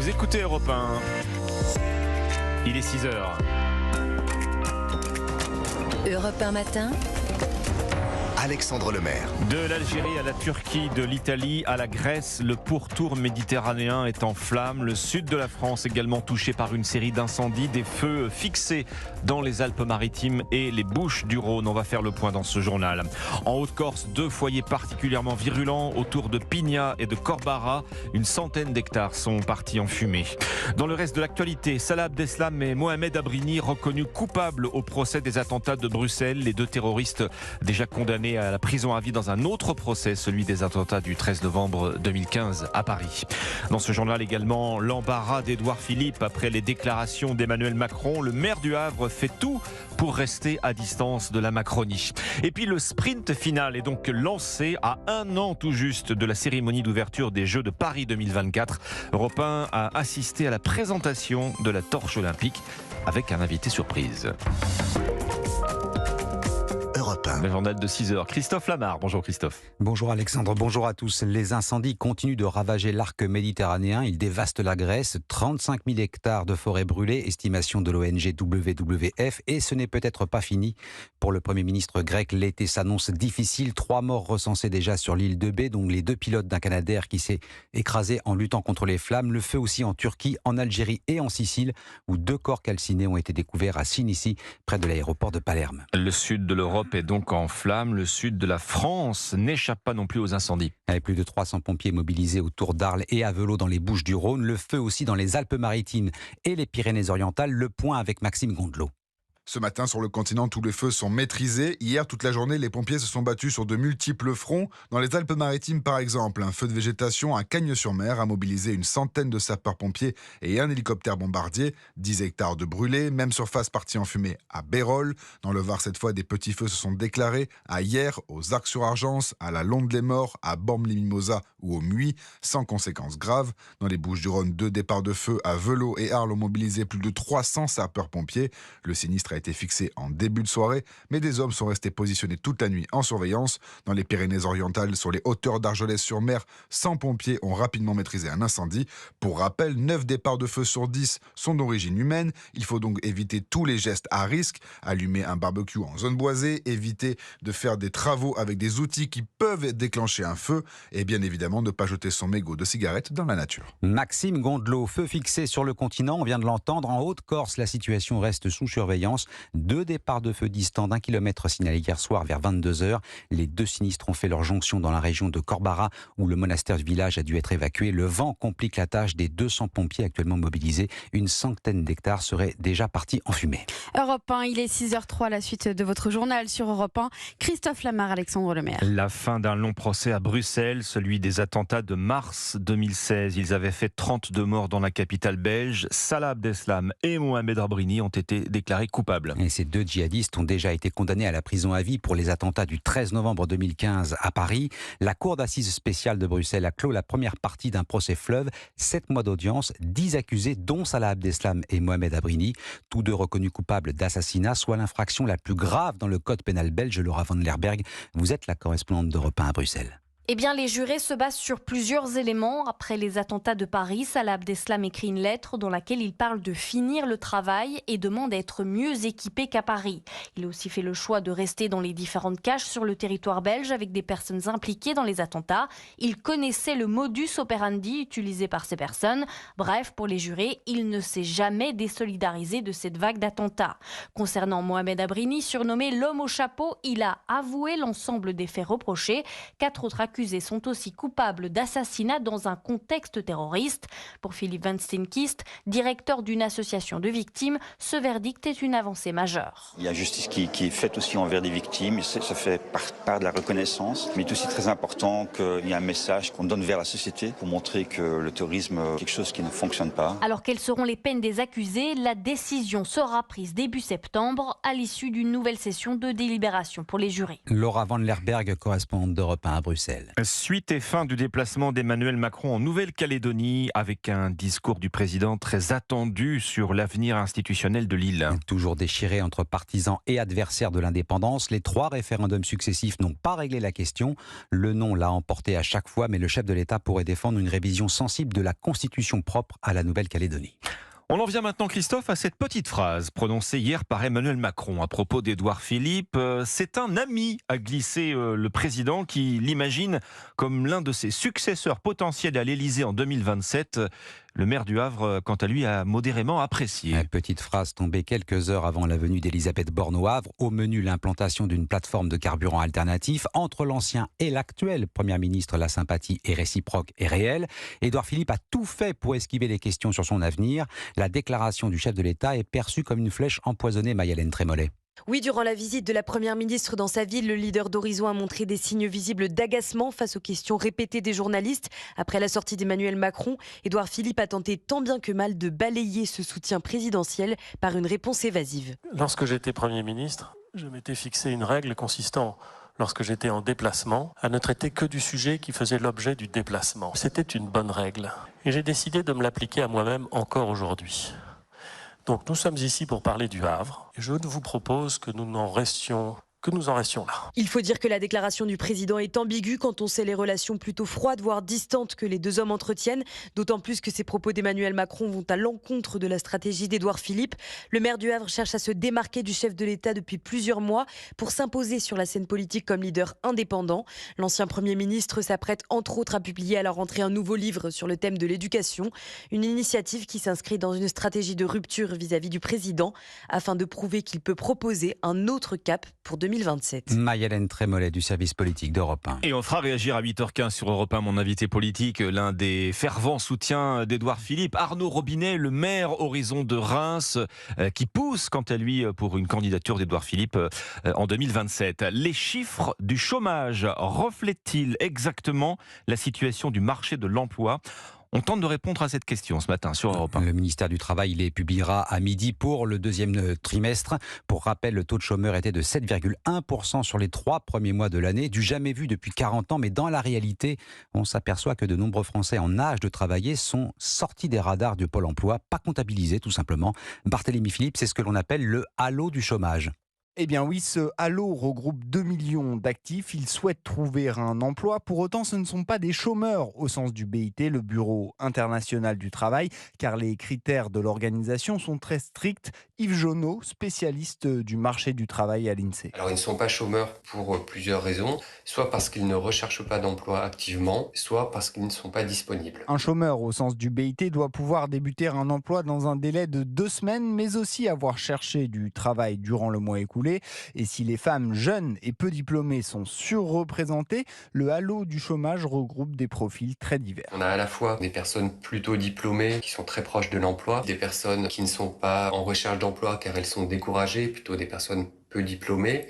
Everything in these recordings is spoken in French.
Vous écoutez Europe 1. Il est 6h. Europe 1 matin. Alexandre Lemaire. De l'Algérie à la Turquie, de l'Italie à la Grèce, le pourtour méditerranéen est en flammes. Le sud de la France également touché par une série d'incendies, des feux fixés dans les Alpes-Maritimes et les Bouches-du-Rhône. On va faire le point dans ce journal. En Haute-Corse, 2 foyers particulièrement virulents autour de Pigna et de Corbara. Une centaine d'hectares sont partis en fumée. Dans le reste de l'actualité, Salah Abdeslam et Mohamed Abrini reconnus coupables au procès des attentats de Bruxelles. Les 2 terroristes déjà condamnés à la prison à vie dans un autre procès, celui des attentats du 13 novembre 2015 à Paris. Dans ce journal également, l'embarras d'Édouard Philippe après les déclarations d'Emmanuel Macron. Le maire du Havre fait tout pour rester à distance de la Macronie. Et puis le sprint final est donc lancé à 1 an tout juste de la cérémonie d'ouverture des Jeux de Paris 2024. Europe 1 a assisté à la présentation de la torche olympique avec un invité surprise. Le journal de 6h. Christophe Lamar. Bonjour Christophe. Bonjour Alexandre, bonjour à tous. Les incendies continuent de ravager l'arc méditerranéen. Ils dévastent la Grèce. 35 000 hectares de forêts brûlées, estimation de l'ONG WWF. Et ce n'est peut-être pas fini. Pour le Premier ministre grec, l'été s'annonce difficile. 3 morts recensés déjà sur l'île de Bé, dont les 2 pilotes d'un Canadair qui s'est écrasé en luttant contre les flammes. Le feu aussi en Turquie, en Algérie et en Sicile, où 2 corps calcinés ont été découverts à Sinici, près de l'aéroport de Palerme. Le sud de l'Europe est donc en flammes. Le sud de la France n'échappe pas non plus aux incendies. Avec plus de 300 pompiers mobilisés autour d'Arles et à Velot dans les Bouches-du-Rhône. Le feu aussi dans les Alpes-Maritimes et les Pyrénées-Orientales. Le point avec Maxime Gondelot. Ce matin, sur le continent, tous les feux sont maîtrisés. Hier, toute la journée, les pompiers se sont battus sur de multiples fronts. Dans les Alpes-Maritimes, par exemple, un feu de végétation à Cagnes-sur-Mer a mobilisé une centaine de sapeurs-pompiers et un hélicoptère bombardier. 10 hectares de brûlés, même surface partie en fumée à Bérol. Dans le Var, cette fois, des petits feux se sont déclarés à Hyères, aux Arcs-sur-Argence, à la Londe-les-Morts, à Bormes-les-Mimosas ou au Muy, sans conséquences graves. Dans les Bouches-du-Rhône, 2 départs de feu à Velot et Arles ont mobilisé plus de 300 sapeurs-pompiers. Le sinistre a été fixé en début de soirée, mais des hommes sont restés positionnés toute la nuit en surveillance. Dans les Pyrénées-Orientales, sur les hauteurs d'Argelès-sur-Mer, 100 pompiers ont rapidement maîtrisé un incendie. Pour rappel, 9 départs de feu sur 10 sont d'origine humaine. Il faut donc éviter tous les gestes à risque. Allumer un barbecue en zone boisée, éviter de faire des travaux avec des outils qui peuvent déclencher un feu et bien évidemment ne pas jeter son mégot de cigarette dans la nature. Maxime Gondelot, feu fixé sur le continent, on vient de l'entendre. En Haute-Corse, la situation reste sous surveillance. 2 départs de feu distants d'1 kilomètre signalés hier soir vers 22h. Les 2 sinistres ont fait leur jonction dans la région de Corbara, où le monastère du village a dû être évacué. Le vent complique la tâche des 200 pompiers actuellement mobilisés. Une centaine d'hectares seraient déjà partis en fumée. Europe 1, il est 6h03, la suite de votre journal sur Europe 1. Christophe Lamar, Alexandre Lemaire. La fin d'un long procès à Bruxelles, celui des attentats de mars 2016. Ils avaient fait 32 morts dans la capitale belge. Salah Abdeslam et Mohamed Abrini ont été déclarés coupables. Et ces 2 djihadistes ont déjà été condamnés à la prison à vie pour les attentats du 13 novembre 2015 à Paris. La cour d'assises spéciale de Bruxelles a clos la première partie d'un procès fleuve. 7 mois d'audience, 10 accusés, dont Salah Abdeslam et Mohamed Abrini. Tous 2 reconnus coupables d'assassinat, soit l'infraction la plus grave dans le code pénal belge. Laura van Lerberg, vous êtes la correspondante d'Europe 1 à Bruxelles. Eh bien, les jurés se basent sur plusieurs éléments. Après les attentats de Paris, Salah Abdeslam écrit une lettre dans laquelle il parle de finir le travail et demande d'être mieux équipé qu'à Paris. Il a aussi fait le choix de rester dans les différentes caches sur le territoire belge avec des personnes impliquées dans les attentats. Il connaissait le modus operandi utilisé par ces personnes. Bref, pour les jurés, il ne s'est jamais désolidarisé de cette vague d'attentats. Concernant Mohamed Abrini, surnommé l'homme au chapeau, il a avoué l'ensemble des faits reprochés. 4 autres accusés sont aussi coupables d'assassinat dans un contexte terroriste. Pour Philippe Van Steenkist, directeur d'une association de victimes, ce verdict est une avancée majeure. Il y a justice qui est faite aussi envers des victimes, ça fait part de la reconnaissance, mais il est aussi très important qu'il y ait un message qu'on donne vers la société pour montrer que le terrorisme est quelque chose qui ne fonctionne pas. Alors quelles seront les peines des accusés? La décision sera prise début septembre à l'issue d'une nouvelle session de délibération pour les jurés. Laura van Lerberg, correspondante d'Europe 1 à Bruxelles. Michel. Suite et fin du déplacement d'Emmanuel Macron en Nouvelle-Calédonie avec un discours du président très attendu sur l'avenir institutionnel de l'île. Toujours déchiré entre partisans et adversaires de l'indépendance, les 3 référendums successifs n'ont pas réglé la question. Le non l'a emporté à chaque fois, mais le chef de l'État pourrait défendre une révision sensible de la Constitution propre à la Nouvelle-Calédonie. On en vient maintenant, Christophe, à cette petite phrase prononcée hier par Emmanuel Macron à propos d'Édouard Philippe. C'est un ami, a glissé le président, qui l'imagine comme l'un de ses successeurs potentiels à l'Élysée en 2027. Le maire du Havre, quant à lui, a modérément apprécié. Une petite phrase tombée quelques heures avant la venue d'Elisabeth Borne au Havre. Au menu, l'implantation d'une plateforme de carburant alternatif. Entre l'ancien et l'actuel Premier ministre, la sympathie est réciproque et réelle. Édouard Philippe a tout fait pour esquiver les questions sur son avenir. La déclaration du chef de l'État est perçue comme une flèche empoisonnée, Maï-Hélène Trémollet. Oui, durant la visite de la Première ministre dans sa ville, le leader d'Horizon a montré des signes visibles d'agacement face aux questions répétées des journalistes. Après la sortie d'Emmanuel Macron, Édouard Philippe a tenté tant bien que mal de balayer ce soutien présidentiel par une réponse évasive. Lorsque j'étais Premier ministre, je m'étais fixé une règle consistant, lorsque j'étais en déplacement, à ne traiter que du sujet qui faisait l'objet du déplacement. C'était une bonne règle. Et j'ai décidé de me l'appliquer à moi-même encore aujourd'hui. Donc nous sommes ici pour parler du Havre. Et je vous propose que nous en restions là. Il faut dire que la déclaration du président est ambiguë quand on sait les relations plutôt froides, voire distantes que les 2 hommes entretiennent. D'autant plus que ces propos d'Emmanuel Macron vont à l'encontre de la stratégie d'Édouard Philippe. Le maire du Havre cherche à se démarquer du chef de l'État depuis plusieurs mois pour s'imposer sur la scène politique comme leader indépendant. L'ancien Premier ministre s'apprête entre autres à publier à la rentrée un nouveau livre sur le thème de l'éducation. Une initiative qui s'inscrit dans une stratégie de rupture vis-à-vis du président afin de prouver qu'il peut proposer un autre cap pour 2027. Maï-Hélène Trémollet du service politique d'Europe 1. Et on fera réagir à 8h15 sur Europe 1 mon invité politique, l'un des fervents soutiens d'Édouard Philippe, Arnaud Robinet, le maire Horizon de Reims, qui pousse quant à lui pour une candidature d'Édouard Philippe en 2027. Les chiffres du chômage reflètent-ils exactement la situation du marché de l'emploi ? On tente de répondre à cette question ce matin sur Europe 1. Le ministère du Travail les publiera à midi pour le 2e trimestre. Pour rappel, le taux de chômeurs était de 7,1% sur les 3 premiers mois de l'année, du jamais vu depuis 40 ans. Mais dans la réalité, on s'aperçoit que de nombreux Français en âge de travailler sont sortis des radars du Pôle emploi, pas comptabilisés tout simplement. Barthélémy Philippe, c'est ce que l'on appelle le halo du chômage. Eh bien oui, ce halo regroupe 2 millions d'actifs. Ils souhaitent trouver un emploi. Pour autant, ce ne sont pas des chômeurs au sens du BIT, le Bureau international du travail, car les critères de l'organisation sont très stricts. Yves Jauneau, spécialiste du marché du travail à l'INSEE. Alors ils ne sont pas chômeurs pour plusieurs raisons, soit parce qu'ils ne recherchent pas d'emploi activement, soit parce qu'ils ne sont pas disponibles. Un chômeur au sens du BIT doit pouvoir débuter un emploi dans un délai de 2 semaines, mais aussi avoir cherché du travail durant le mois écoulé. Et si les femmes jeunes et peu diplômées sont surreprésentées, le halo du chômage regroupe des profils très divers. On a à la fois des personnes plutôt diplômées qui sont très proches de l'emploi, des personnes qui ne sont pas en recherche d'emploi car elles sont découragées, plutôt des personnes peu diplômées.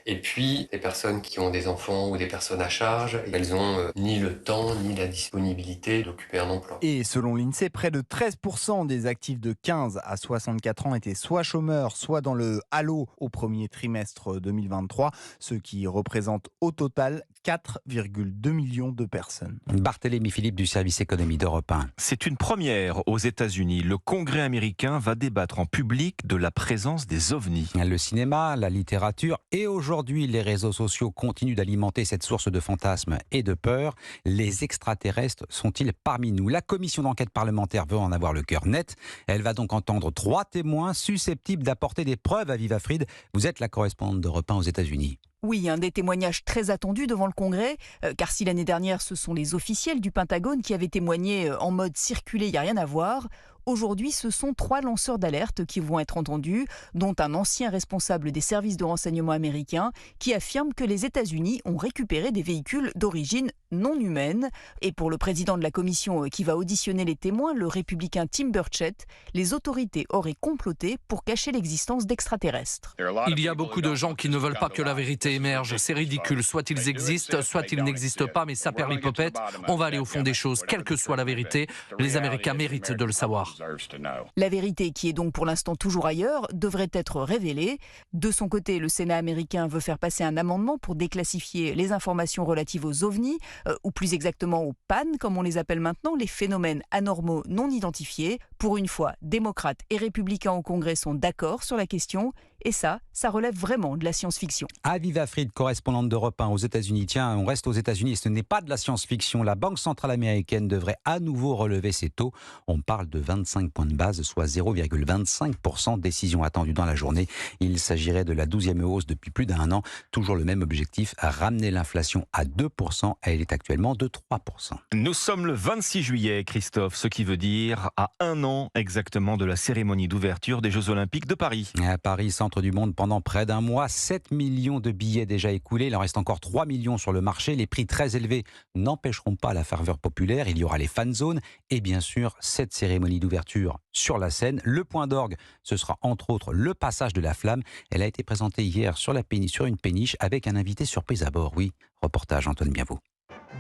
Et puis, des personnes qui ont des enfants ou des personnes à charge, elles n'ont ni le temps ni la disponibilité d'occuper un emploi. Et selon l'INSEE, près de 13% des actifs de 15 à 64 ans étaient soit chômeurs, soit dans le halo au premier trimestre 2023, ce qui représente au total 4,2 millions de personnes. Barthélémy Philippe du service économie d'Europe 1. C'est une première aux États-Unis. Le Congrès américain va débattre en public de la présence des ovnis. Le cinéma, la littérature et aujourd'hui les réseaux sociaux continuent d'alimenter cette source de fantasmes et de peur. Les extraterrestres sont-ils parmi nous ? La commission d'enquête parlementaire veut en avoir le cœur net. Elle va donc entendre 3 témoins susceptibles d'apporter des preuves à Viva Fried. Vous êtes la correspondante d'Europe 1 aux États-Unis. Oui, un des témoignages très attendus devant le Congrès, car si l'année dernière ce sont les officiels du Pentagone qui avaient témoigné en mode circulé, il n'y a rien à voir. Aujourd'hui, ce sont 3 lanceurs d'alerte qui vont être entendus, dont un ancien responsable des services de renseignement américains qui affirme que les États-Unis ont récupéré des véhicules d'origine non humaine. Et pour le président de la commission qui va auditionner les témoins, le républicain Tim Burchett, les autorités auraient comploté pour cacher l'existence d'extraterrestres. Il y a beaucoup de gens qui ne veulent pas que la vérité émerge. C'est ridicule. Soit ils existent, soit ils n'existent pas, mais ça perd l'hypopète. On va aller au fond des choses, quelle que soit la vérité. Les Américains méritent de le savoir. savoir. La vérité, qui est donc pour l'instant toujours ailleurs, devrait être révélée. De son côté, le Sénat américain veut faire passer un amendement pour déclassifier les informations relatives aux ovnis, ou plus exactement aux PAN, comme on les appelle maintenant, les phénomènes anormaux non identifiés. Pour une fois, démocrates et républicains au Congrès sont d'accord sur la question. Et ça relève vraiment de la science-fiction. Aviva Fried, correspondante d'Europe 1 aux États-Unis. Tiens, on reste aux États-Unis et ce n'est pas de la science-fiction. La Banque centrale américaine devrait à nouveau relever ses taux. On parle de 25 points de base, soit 0,25%. Décision attendue dans la journée. Il s'agirait de la 12e hausse depuis plus d'1 an. Toujours le même objectif, ramener l'inflation à 2%. Elle est actuellement de 3%. Nous sommes le 26 juillet, Christophe, ce qui veut dire à 1 an exactement de la cérémonie d'ouverture des Jeux Olympiques de Paris. À Paris, centre du monde pendant près d'1 mois, 7 millions de billets déjà écoulés, il en reste encore 3 millions sur le marché. Les prix très élevés n'empêcheront pas la ferveur populaire, il y aura les fan zones et bien sûr cette cérémonie d'ouverture sur la scène. Le point d'orgue, ce sera entre autres le passage de la flamme. Elle a été présentée hier sur une péniche avec un invité surprise à bord. Oui, reportage Antoine Bienvaux.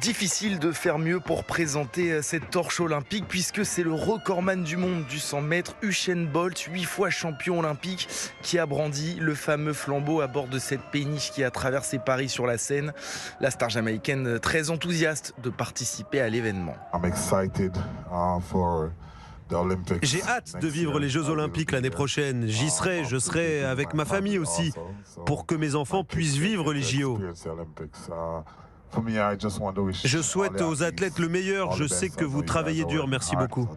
Difficile de faire mieux pour présenter cette torche olympique puisque c'est le recordman du monde du 100 mètres, Usain Bolt, 8 fois champion olympique, qui a brandi le fameux flambeau à bord de cette péniche qui a traversé Paris sur la Seine. La star jamaïcaine très enthousiaste de participer à l'événement. J'ai hâte de vivre les Jeux Olympiques l'année prochaine. J'y serai, je serai avec ma famille aussi, pour que mes enfants puissent vivre les JO. Je souhaite aux athlètes le meilleur. Je sais que vous travaillez dur. Merci beaucoup.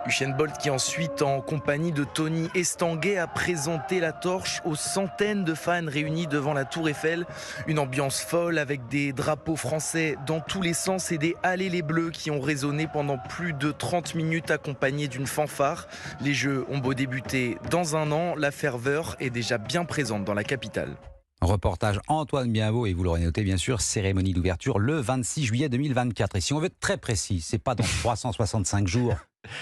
Usain Bolt qui ensuite, en compagnie de Tony Estanguet, a présenté la torche aux centaines de fans réunis devant la Tour Eiffel. Une ambiance folle avec des drapeaux français dans tous les sens et des Allez les Bleus qui ont résonné pendant plus de 30 minutes accompagnés d'une fanfare. Les Jeux ont beau débuter dans 1 an, la ferveur est déjà bien présente dans la capitale. Reportage Antoine Bienvaux et vous l'aurez noté bien sûr, cérémonie d'ouverture le 26 juillet 2024. Et si on veut être très précis, c'est pas dans 365 jours,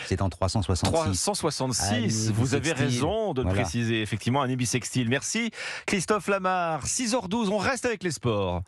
c'est dans 366. 366, vous avez raison de le préciser, effectivement, un bisextile. Merci Christophe Lamar, 6h12, on reste avec les sports.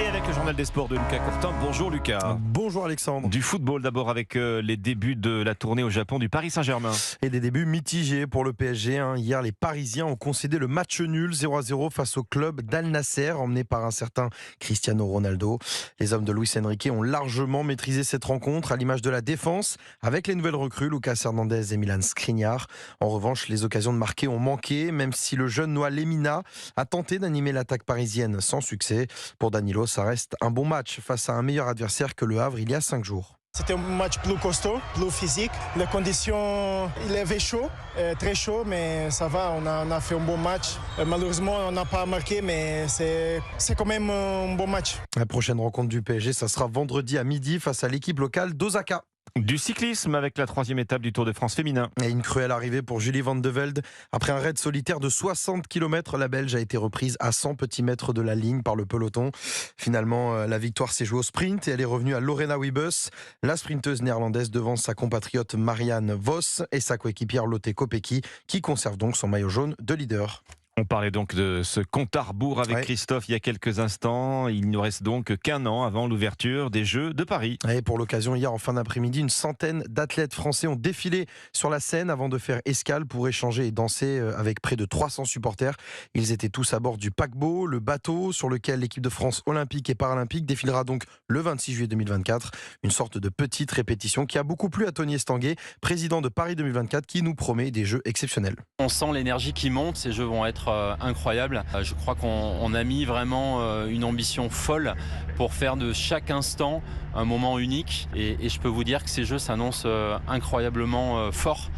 Et avec le journal des sports de Lucas Courtin. Bonjour Lucas. Bonjour Alexandre. Du football d'abord avec les débuts de la tournée au Japon du Paris Saint-Germain. Et des débuts mitigés pour le PSG. Hier, les Parisiens ont concédé le match nul 0-0 face au club d'Al Nasser, emmené par un certain Cristiano Ronaldo. Les hommes de Luis Enrique ont largement maîtrisé cette rencontre, à l'image de la défense, avec les nouvelles recrues Lucas Hernandez et Milan Skriniar. En revanche, les occasions de marquer ont manqué, même si le jeune Noah Lemina a tenté d'animer l'attaque parisienne sans succès. Pour Danilo, ça reste un bon match face à un meilleur adversaire que le Havre il y a 5 jours. C'était un match plus costaud, plus physique. Les conditions, il avait chaud, très chaud, mais ça va, on a fait un bon match. Malheureusement, on n'a pas marqué, mais c'est quand même un bon match. La prochaine rencontre du PSG, ça sera vendredi à midi face à l'équipe locale d'Osaka. Du cyclisme avec la 3e étape du Tour de France féminin. Et une cruelle arrivée pour Julie Van de Velde. Après un raid solitaire de 60 km, la Belge a été reprise à 100 petits mètres de la ligne par le peloton. Finalement, la victoire s'est jouée au sprint et elle est revenue à Lorena Wiebes. La sprinteuse néerlandaise devance sa compatriote Marianne Vos et sa coéquipière Lotte Kopecky, qui conserve donc son maillot jaune de leader. On parlait donc de ce compte à rebours avec Christophe il y a quelques instants. Il ne reste donc qu'1 an avant l'ouverture des Jeux de Paris. Et pour l'occasion, hier en fin d'après-midi, une centaine d'athlètes français ont défilé sur la scène avant de faire escale pour échanger et danser avec près de 300 supporters. Ils étaient tous à bord du paquebot, le bateau sur lequel l'équipe de France olympique et paralympique défilera donc le 26 juillet 2024. Une sorte de petite répétition qui a beaucoup plu à Tony Estanguet, président de Paris 2024, qui nous promet des Jeux exceptionnels. On sent l'énergie qui monte, ces Jeux vont être incroyable. Je crois qu'on a mis vraiment une ambition folle pour faire de chaque instant un moment unique et je peux vous dire que ces Jeux s'annoncent incroyablement forts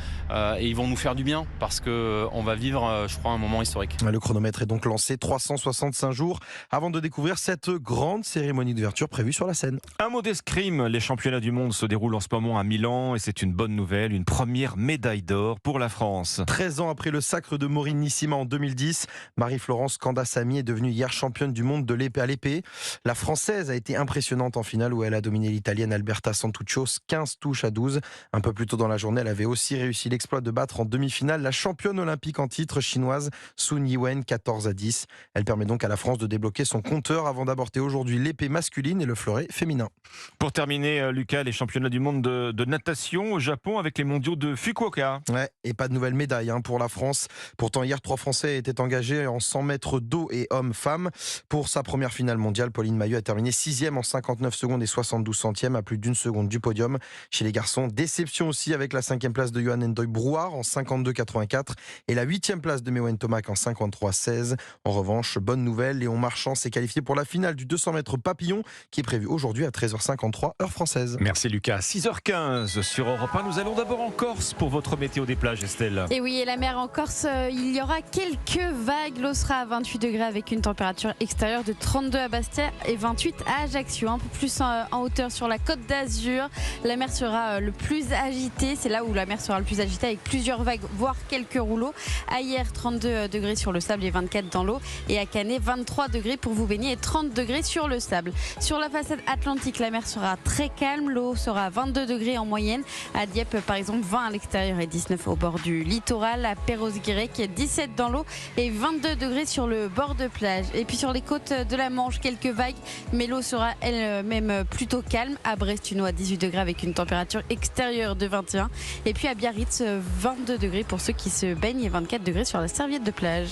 et ils vont nous faire du bien parce qu'on va vivre, je crois, un moment historique. Le chronomètre est donc lancé, 365 jours avant de découvrir cette grande cérémonie d'ouverture prévue sur la scène. Un mot d'escrime, les championnats du monde se déroulent en ce moment à Milan et c'est une bonne nouvelle, une première médaille d'or pour la France. 13 ans après le sacre de Maureen Nissima en 2010, 10. Marie-Florence Candassamy est devenue hier championne du monde de l'épée à l'épée. La Française a été impressionnante en finale où elle a dominé l'Italienne Alberta Santuccio 15 touches à 12. Un peu plus tôt dans la journée, elle avait aussi réussi l'exploit de battre en demi-finale la championne olympique en titre chinoise Sun Yiwen 14 à 10. Elle permet donc à la France de débloquer son compteur avant d'aborder aujourd'hui l'épée masculine et le fleuret féminin. Pour terminer, Lucas, les championnats du monde de natation au Japon avec les mondiaux de Fukuoka. Ouais, et pas de nouvelle médaille pour la France. Pourtant, hier, 3 Français étaient engagés en 100 mètres d'eau et hommes-femmes. Pour sa première finale mondiale, Pauline Maillot a terminé 6e en 59 secondes et 72 centièmes, à plus d'une seconde du podium. Chez les garçons, déception aussi avec la 5e place de Johan Ndoye Brouard en 52,84 et la 8e place de Mewen Tomac en 53,16. En revanche, bonne nouvelle, Léon Marchand s'est qualifié pour la finale du 200 mètres papillon qui est prévue aujourd'hui à 13h53 heure française. Merci Lucas. 6h15 sur Europe 1. Nous allons d'abord en Corse pour votre météo des plages, Estelle. Et oui, et la mer en Corse, il y aura quelques vagues. L'eau sera à 28 degrés avec une température extérieure de 32 à Bastia et 28 à Ajaccio. Un peu plus en hauteur sur la côte d'Azur. La mer sera le plus agitée. C'est là où la mer sera le plus agitée avec plusieurs vagues, voire quelques rouleaux. À hier, 32 degrés sur le sable et 24 dans l'eau. Et à Canet, 23 degrés pour vous baigner et 30 degrés sur le sable. Sur la façade atlantique, la mer sera très calme. L'eau sera à 22 degrés en moyenne. À Dieppe, par exemple, 20 à l'extérieur et 19 au bord du littoral. À Perros-Guirec, 17 dans l'eau et 22 degrés sur le bord de plage. Et puis sur les côtes de la Manche, quelques vagues, mais l'eau sera elle-même plutôt calme. À Brest, une eau à 18 degrés avec une température extérieure de 21. Et puis à Biarritz, 22 degrés pour ceux qui se baignent et 24 degrés sur la serviette de plage.